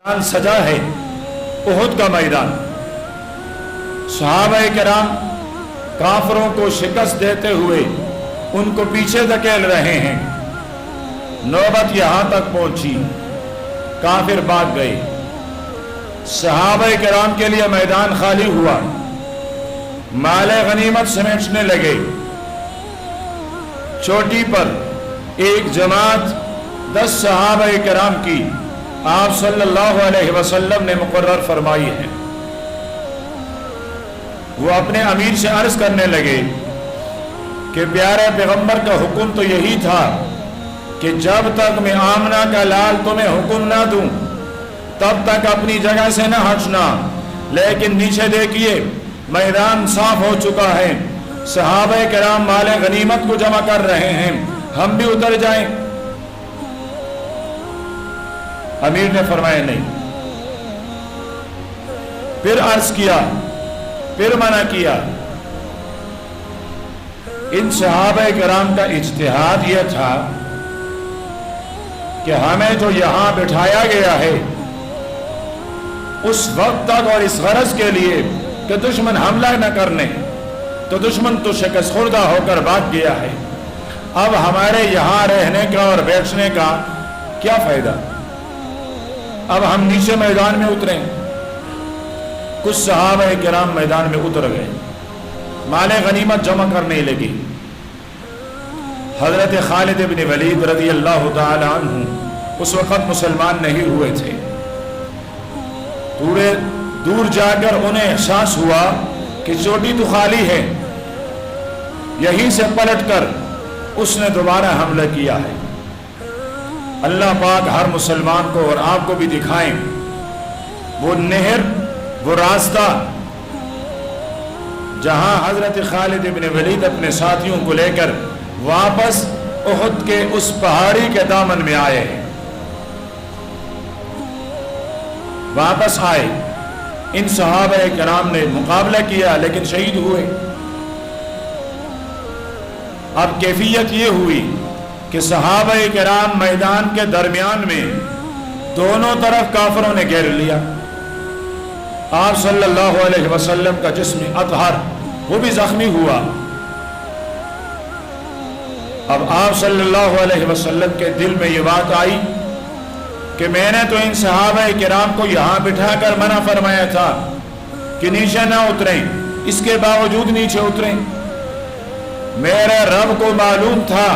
سجا ہے احد کا میدان۔ صحابہ کرام کافروں کو شکست دیتے ہوئے ان کو پیچھے دھکیل رہے ہیں۔ نوبت یہاں تک پہنچی، کافر بھاگ گئے، صحابہ کرام کے لیے میدان خالی ہوا، مال غنیمت سمیٹنے لگے۔ چوٹی پر ایک جماعت 10 صحابہ کرام کی آپ صلی اللہ علیہ وسلم نے مقرر فرمائی ہے۔ وہ اپنے امیر سے عرض کرنے لگے کہ پیارے پیغمبر کا حکم تو یہی تھا کہ جب تک میں آمنہ کا لال تمہیں حکم نہ دوں تب تک اپنی جگہ سے نہ ہٹنا، لیکن نیچے دیکھیے میدان صاف ہو چکا ہے، صحابہ کرام مال غنیمت کو جمع کر رہے ہیں، ہم بھی اتر جائیں۔ امیر نے فرمایا نہیں، پھر عرض کیا، پھر منع کیا۔ ان صحابہ کرام کا اجتہاد یہ تھا کہ ہمیں جو یہاں بٹھایا گیا ہے اس وقت تک اور اس غرض کے لیے کہ دشمن حملہ نہ کرنے، تو دشمن تو شکست خوردہ ہو کر بھاگ گیا ہے، اب ہمارے یہاں رہنے کا اور بیٹھنے کا کیا فائدہ؟ اب ہم نیچے میدان میں اتریں۔ کچھ صحابہ کرام میدان میں اتر گئے، مال غنیمت جمع کرنے لگی۔ حضرت خالد بن ولید رضی اللہ تعالی عنہ اس وقت مسلمان نہیں ہوئے تھے۔ تھوڑے دور جا کر انہیں احساس ہوا کہ چوٹی تو خالی ہے، یہیں سے پلٹ کر اس نے دوبارہ حملہ کیا ہے۔ اللہ پاک ہر مسلمان کو اور آپ کو بھی دکھائیں وہ نہر، وہ راستہ جہاں حضرت خالد بن ولید اپنے ساتھیوں کو لے کر واپس احد کے اس پہاڑی کے دامن میں آئے ہیں۔ واپس آئے، ان صحابہ کرام نے مقابلہ کیا لیکن شہید ہوئے۔ اب کیفیت یہ ہوئی کہ صحابہ کرام میدان کے درمیان میں دونوں طرف کافروں نے گھیر لیا۔ آپ صلی اللہ علیہ وسلم کا جسم اطہر وہ بھی زخمی ہوا۔ اب آپ صلی اللہ علیہ وسلم کے دل میں یہ بات آئی کہ میں نے تو ان صحابہ کرام کو یہاں بٹھا کر منع فرمایا تھا کہ نیچے نہ اتریں، اس کے باوجود نیچے اتریں۔ میرے رب کو معلوم تھا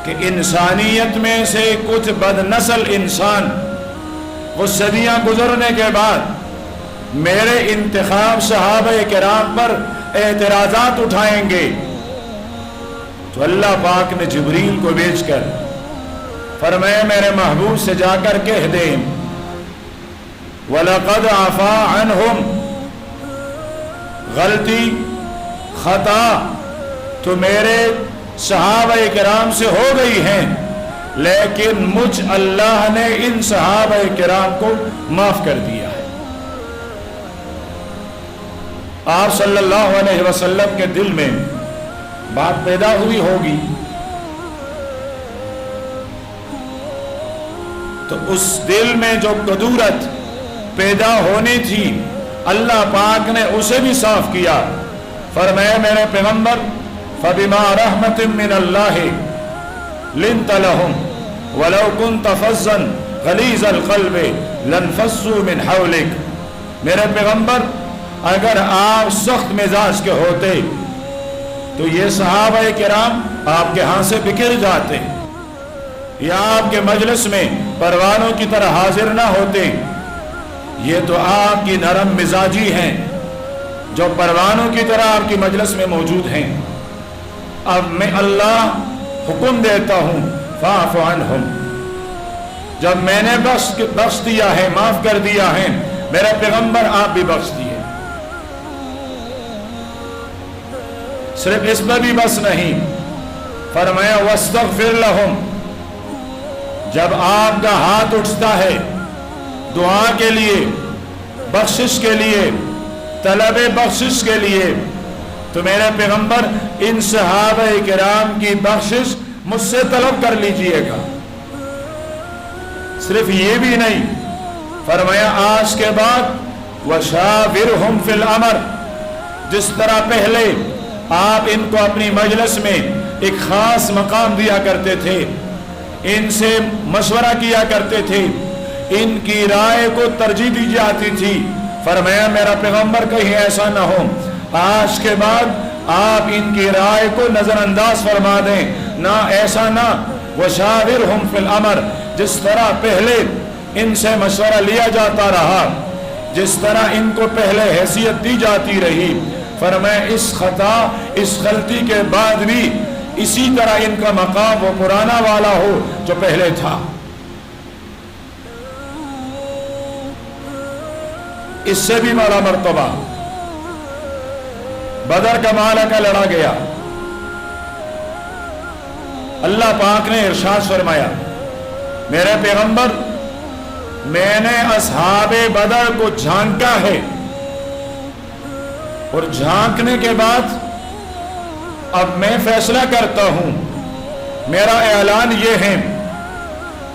کہ انسانیت میں سے کچھ بد نسل انسان وہ صدیاں گزرنے کے بعد میرے انتخاب صحابہ کرام پر اعتراضات اٹھائیں گے، تو اللہ پاک نے جبریل کو بھیج کر فرمایا میرے محبوب سے جا کر کہہ دیں وَلَقَدْ عَفَا عَنْهُمْ، غلطی خطا تو میرے صحابہ کرام سے ہو گئی ہیں، لیکن مجھ اللہ نے ان صحابہ کرام کو معاف کر دیا ہے۔ آپ صلی اللہ علیہ وسلم کے دل میں بات پیدا ہوئی ہوگی، تو اس دل میں جو قدورت پیدا ہونی تھی اللہ پاک نے اسے بھی صاف کیا۔ فرمایا میرے پیغمبر فَبِمَا رَحْمَةٍ مِّنَ اللَّهِ لِنْتَ لَهُمْ وَلَوْ كُنْتَ فَظًّا غَلِيظَ الْقَلْبِ لَانفَضُّوا مِنْ حَوْلِكَ، میرے پیغمبر اگر آپ سخت مزاج کے ہوتے تو یہ صحابہ کرام آپ کے ہاں سے بکھر جاتے، یا آپ کے مجلس میں پروانوں کی طرح حاضر نہ ہوتے۔ یہ تو آپ کی نرم مزاجی ہیں جو پروانوں کی طرح آپ کی مجلس میں موجود ہیں۔ اب میں اللہ حکم دیتا ہوں فاعف عنہم، جب میں نے بخش دیا ہے، معاف کر دیا ہے، میرے پیغمبر آپ بھی بخش دیے۔ صرف اس میں بھی بس نہیں، فرمایا واستغفر لہم، جب آپ کا ہاتھ اٹھتا ہے دعا کے لیے، بخشش کے لیے، طلب بخشش کے لیے، تو میرے پیغمبر ان صحابہ کرام کی بخشش مجھ سے طلب کر لیجئے گا۔ صرف یہ بھی نہیں، فرمایا آج کے بعد وشاورہم فی الامر، جس طرح پہلے آپ ان کو اپنی مجلس میں ایک خاص مقام دیا کرتے تھے، ان سے مشورہ کیا کرتے تھے، ان کی رائے کو ترجیح دی جاتی تھی، فرمایا میرا پیغمبر کہیں ایسا نہ ہو، آج کے بعد آپ ان کی رائے کو نظر انداز فرما دیں، نہ ایسا نہ وشاورہم فی الامر، جس طرح پہلے ان سے مشورہ لیا جاتا رہا، جس طرح ان کو پہلے حیثیت دی جاتی رہی، فرمایا اس خطا اس غلطی کے بعد بھی اسی طرح ان کا مقام وہ پرانا والا ہو جو پہلے تھا۔ اس سے بھی بڑا مرتبہ بدر کا معرکہ لڑا گیا، اللہ پاک نے ارشاد فرمایا میرے پیغمبر میں نے اصحاب بدر کو جھانکا ہے، اور جھانکنے کے بعد اب میں فیصلہ کرتا ہوں، میرا اعلان یہ ہے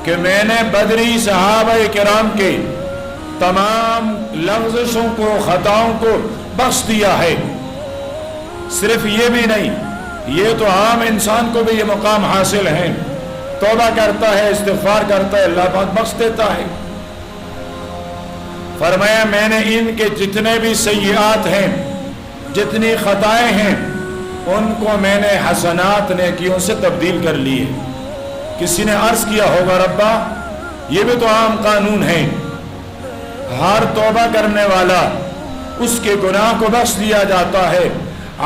کہ میں نے بدری صحابہ کرام کے تمام لغزشوں کو خطاؤں کو بخش دیا ہے۔ صرف یہ بھی نہیں، یہ تو عام انسان کو بھی یہ مقام حاصل ہے، توبہ کرتا ہے استغفار کرتا ہے اللہ پاک بخش دیتا ہے۔ فرمایا میں نے ان کے جتنے بھی سیئات ہیں، جتنی خطائیں ہیں، ان کو میں نے حسنات نیکیوں سے تبدیل کر لیے۔ کسی نے عرض کیا ہوگا ربا یہ بھی تو عام قانون ہے، ہر توبہ کرنے والا اس کے گناہ کو بخش دیا جاتا ہے،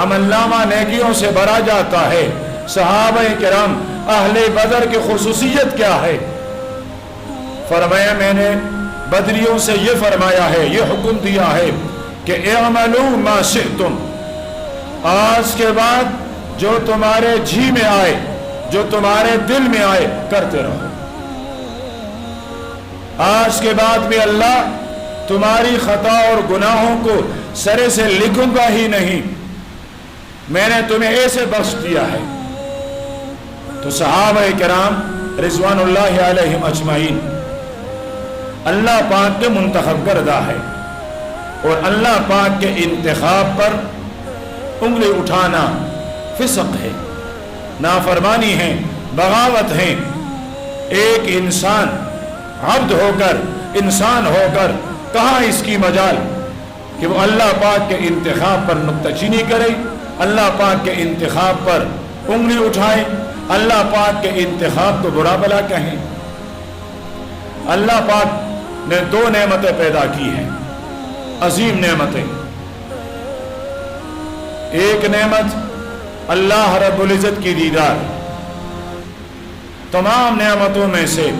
عمل نامہ نیکیوں سے بھرا جاتا ہے۔ صحابہ کرام اہل بدر کی خصوصیت کیا ہے؟ فرمایا میں نے بدریوں سے یہ فرمایا ہے، یہ حکم دیا ہے کہ اعملوا ما شئتم، آج کے بعد جو تمہارے جی میں آئے، جو تمہارے دل میں آئے کرتے رہو۔ آج کے بعد بھی اللہ تمہاری خطا اور گناہوں کو سرے سے لکھوں گا ہی نہیں، میں نے تمہیں ایسے بخش دیا ہے۔ تو صحابہ کرام رضوان اللہ علیہم اجمعین اللہ پاک کے منتخب کردہ ہے، اور اللہ پاک کے انتخاب پر انگلی اٹھانا فسق ہے، نافرمانی ہے، بغاوت ہے۔ ایک انسان عبد ہو کر، انسان ہو کر کہاں اس کی مجال کہ وہ اللہ پاک کے انتخاب پر نکتہ چینی کرے، اللہ پاک کے انتخاب پر انگلی اٹھائے، اللہ پاک کے انتخاب کو برا بلا کہیں۔ اللہ پاک نے دو نعمتیں پیدا کی ہیں، عظیم نعمتیں۔ ایک نعمت اللہ رب العزت کی دیدار، تمام نعمتوں میں سے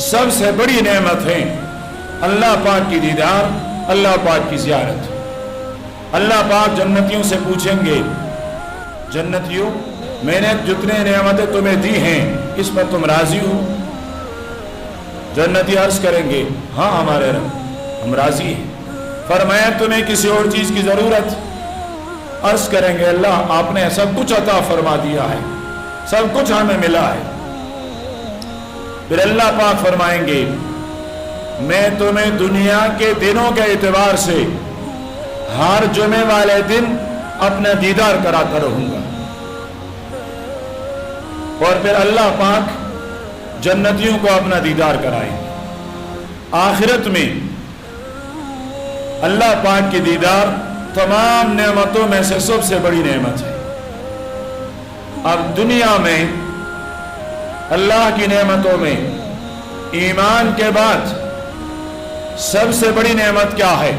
سب سے بڑی نعمت ہے اللہ پاک کی دیدار، اللہ پاک کی زیارت۔ اللہ پاک جنتیوں سے پوچھیں گے جنتیوں میں نے جتنے نعمتیں تمہیں دی ہیں اس پر تم راضی ہو؟ جنتی عرض کریں گے ہاں ہمارے رب ہم راضی ہیں۔ فرمایا تمہیں کسی اور چیز کی ضرورت؟ عرض کریں گے اللہ آپ نے سب کچھ عطا فرما دیا ہے، سب کچھ ہمیں ملا ہے۔ پھر اللہ پاک فرمائیں گے میں تمہیں دنیا کے دنوں کے اعتبار سے ہر جمعے والے دن اپنا دیدار کراتا رہوں گا۔ اور پھر اللہ پاک جنتیوں کو اپنا دیدار کرائیں۔ آخرت میں اللہ پاک کی دیدار تمام نعمتوں میں سے سب سے بڑی نعمت ہے۔ اب دنیا میں اللہ کی نعمتوں میں ایمان کے بعد سب سے بڑی نعمت کیا ہے؟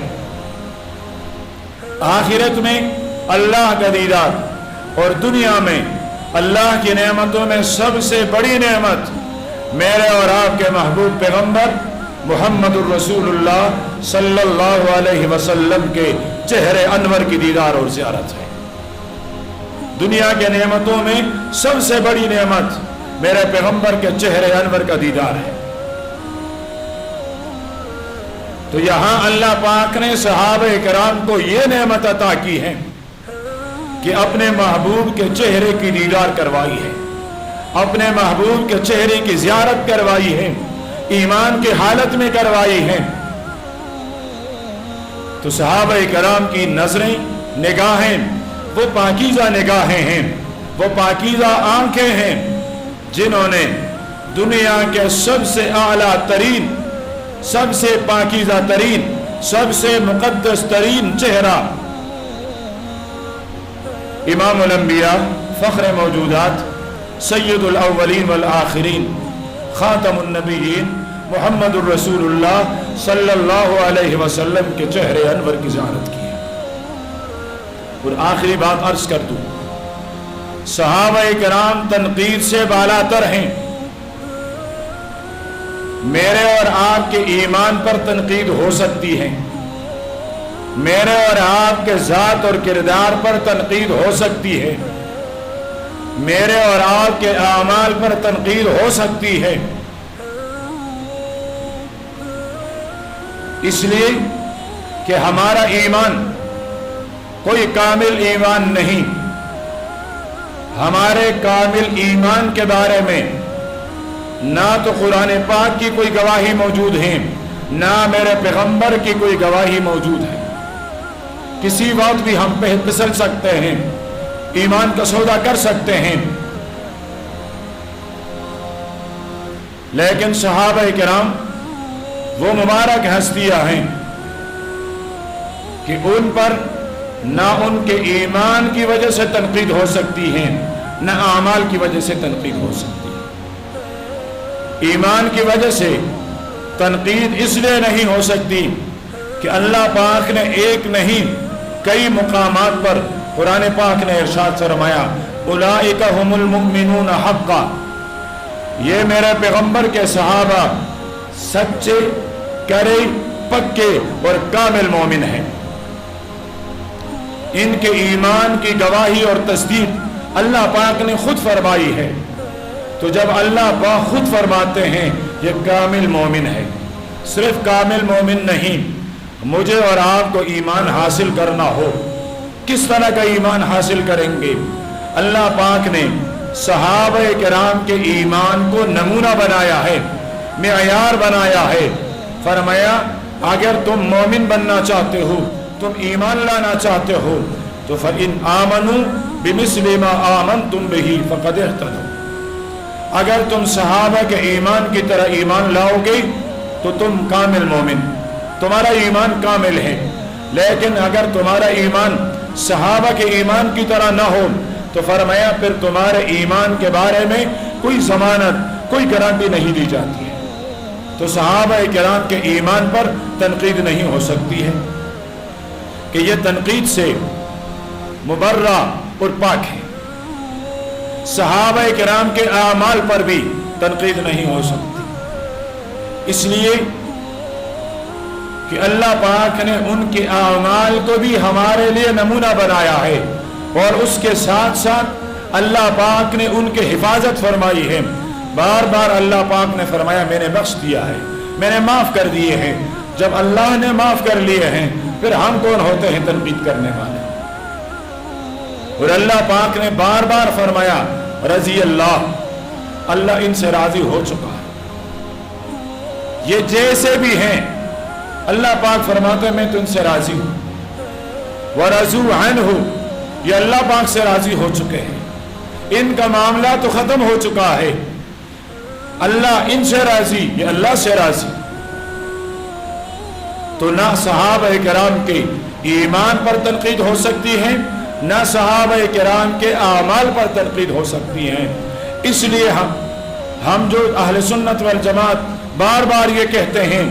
آخرت میں اللہ کا دیدار، اور دنیا میں اللہ کی نعمتوں میں سب سے بڑی نعمت میرے اور آپ کے محبوب پیغمبر محمد الرسول اللہ صلی اللہ علیہ وسلم کے چہرے انور کی دیدار اور زیارت ہے۔ دنیا کے نعمتوں میں سب سے بڑی نعمت میرے پیغمبر کے چہرے انور کا دیدار ہے۔ تو یہاں اللہ پاک نے صحابہ کرام کو یہ نعمت عطا کی ہے کہ اپنے محبوب کے چہرے کی دیدار کروائی ہے، اپنے محبوب کے چہرے کی زیارت کروائی ہے، ایمان کی حالت میں کروائی ہے۔ تو صحابہ کرام کی نظریں، نگاہیں وہ پاکیزہ نگاہیں ہیں، وہ پاکیزہ آنکھیں ہیں جنہوں نے دنیا کے سب سے اعلیٰ ترین، سب سے پاکیزہ ترین، سب سے مقدس ترین چہرہ امام الانبیاء، فخر موجودات، سید الاولین والآخرین، خاتم النبیین محمد الرسول اللہ صلی اللہ علیہ وسلم کے چہرے انور کی زیارت کی ہے۔ اور آخری بات عرض کر دوں، صحابہ کرام تنقید سے بالاتر ہیں۔ میرے اور آپ کے ایمان پر تنقید ہو سکتی ہے، میرے اور آپ کے ذات اور کردار پر تنقید ہو سکتی ہے، میرے اور آپ کے اعمال پر تنقید ہو سکتی ہے، اس لیے کہ ہمارا ایمان کوئی کامل ایمان نہیں۔ ہمارے کامل ایمان کے بارے میں نہ تو قرآن پاک کی کوئی گواہی موجود ہے، نہ میرے پیغمبر کی کوئی گواہی موجود ہے۔ کسی وقت بھی ہم پھسل سکتے ہیں، ایمان کا سودا کر سکتے ہیں، لیکن صحابہ کرام وہ مبارک ہستیاں ہیں کہ ان پر نہ ان کے ایمان کی وجہ سے تنقید ہو سکتی ہے، نہ اعمال کی وجہ سے تنقید ہو سکتی ہے۔ ایمان کی وجہ سے تنقید اس لیے نہیں ہو سکتی کہ اللہ پاک نے ایک نہیں کئی مقامات پر قرآن پاک نے ارشاد فرمایا اولئک هم المؤمنون حقا، یہ میرے پیغمبر کے صحابہ سچے، کرے، پکے اور کامل مومن ہیں۔ ان کے ایمان کی گواہی اور تصدیق اللہ پاک نے خود فرمائی ہے۔ تو جب اللہ پاک خود فرماتے ہیں یہ کامل مومن ہے، صرف کامل مومن نہیں، مجھے اور آپ کو ایمان حاصل کرنا ہو، کس طرح کا ایمان حاصل کریں گے؟ اللہ پاک نے صحابہ کرام کے ایمان کو نمونہ بنایا ہے، معیار بنایا ہے۔ فرمایا اگر تم مومن بننا چاہتے ہو، تم ایمان لانا چاہتے ہو تو فَإِنْ آمَنُوا بِمِثْلِ مَا آمَنْتُمْ بِهِ فَقَدْ اهْتَدَوْا، اگر تم صحابہ کے ایمان کی طرح ایمان لاؤ گے تو تم کامل مومن، تمہارا ایمان کامل ہے۔ لیکن اگر تمہارا ایمان صحابہ کے ایمان کی طرح نہ ہو تو فرمایا پھر تمہارے ایمان کے بارے میں کوئی ضمانت، کوئی گارنٹی نہیں دی جاتی ہے۔ تو صحابہ کرام کے ایمان پر تنقید نہیں ہو سکتی ہے کہ یہ تنقید سے مبرہ اور پاک ہے۔ صحابہ کرام کے اعمال پر بھی تنقید نہیں ہو سکتی، اس لیے کہ اللہ پاک نے ان کے اعمال کو بھی ہمارے لیے نمونہ بنایا ہے، اور اس کے ساتھ ساتھ اللہ پاک نے ان کی حفاظت فرمائی ہے۔ بار بار اللہ پاک نے فرمایا میں نے بخش دیا ہے، میں نے معاف کر دیے ہیں۔ جب اللہ نے معاف کر لیے ہیں پھر ہم کون ہوتے ہیں تنقید کرنے والے؟ اور اللہ پاک نے بار بار فرمایا رضی اللہ، اللہ ان سے راضی ہو چکا ہے، یہ جیسے بھی ہیں اللہ پاک فرماتے ہیں میں تو ان سے راضی ہوں۔ وَرَضُوا عَنْهُ، یہ اللہ پاک سے راضی ہو چکے ہیں، ان کا معاملہ تو ختم ہو چکا ہے، اللہ ان سے راضی، یہ اللہ سے راضی۔ تو نہ صحابہ کرام کے ایمان پر تنقید ہو سکتی ہے، نہ صحابہ کرام کے اعمال پر تنقید ہو سکتی ہے۔ اس لیے ہم جو اہل سنت والجماعت بار بار یہ کہتے ہیں،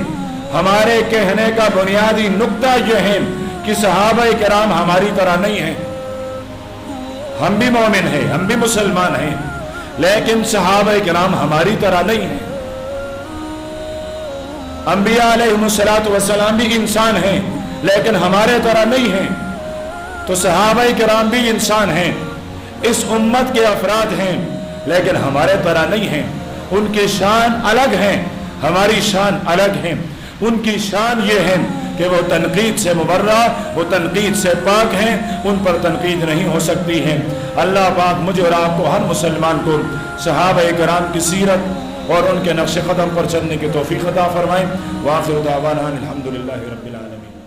ہمارے کہنے کا بنیادی نقطہ یہ ہے کہ صحابہ کرام ہماری طرح نہیں ہیں۔ ہم بھی مومن ہیں، ہم بھی مسلمان ہیں، لیکن صحابہ کرام ہماری طرح نہیں ہیں۔ انبیاء علیہ السلام بھی انسان ہیں لیکن ہمارے طرح نہیں ہیں۔ تو صحابہ کرام بھی انسان ہیں، اس امت کے افراد ہیں، لیکن ہمارے طرح نہیں ہیں۔ ان کی شان الگ ہے، ہماری شان الگ ہے۔ ان کی شان یہ ہے کہ وہ تنقید سے مبرہ، وہ تنقید سے پاک ہیں، ان پر تنقید نہیں ہو سکتی ہے۔ اللہ پاک مجھے اور آپ کو، ہر مسلمان کو صحابہ کرام کی سیرت اور ان کے نقش قدم پر چلنے کی توفیق عطا فرمائیں۔ وآخر دعوانا الحمدللہ رب العالمین۔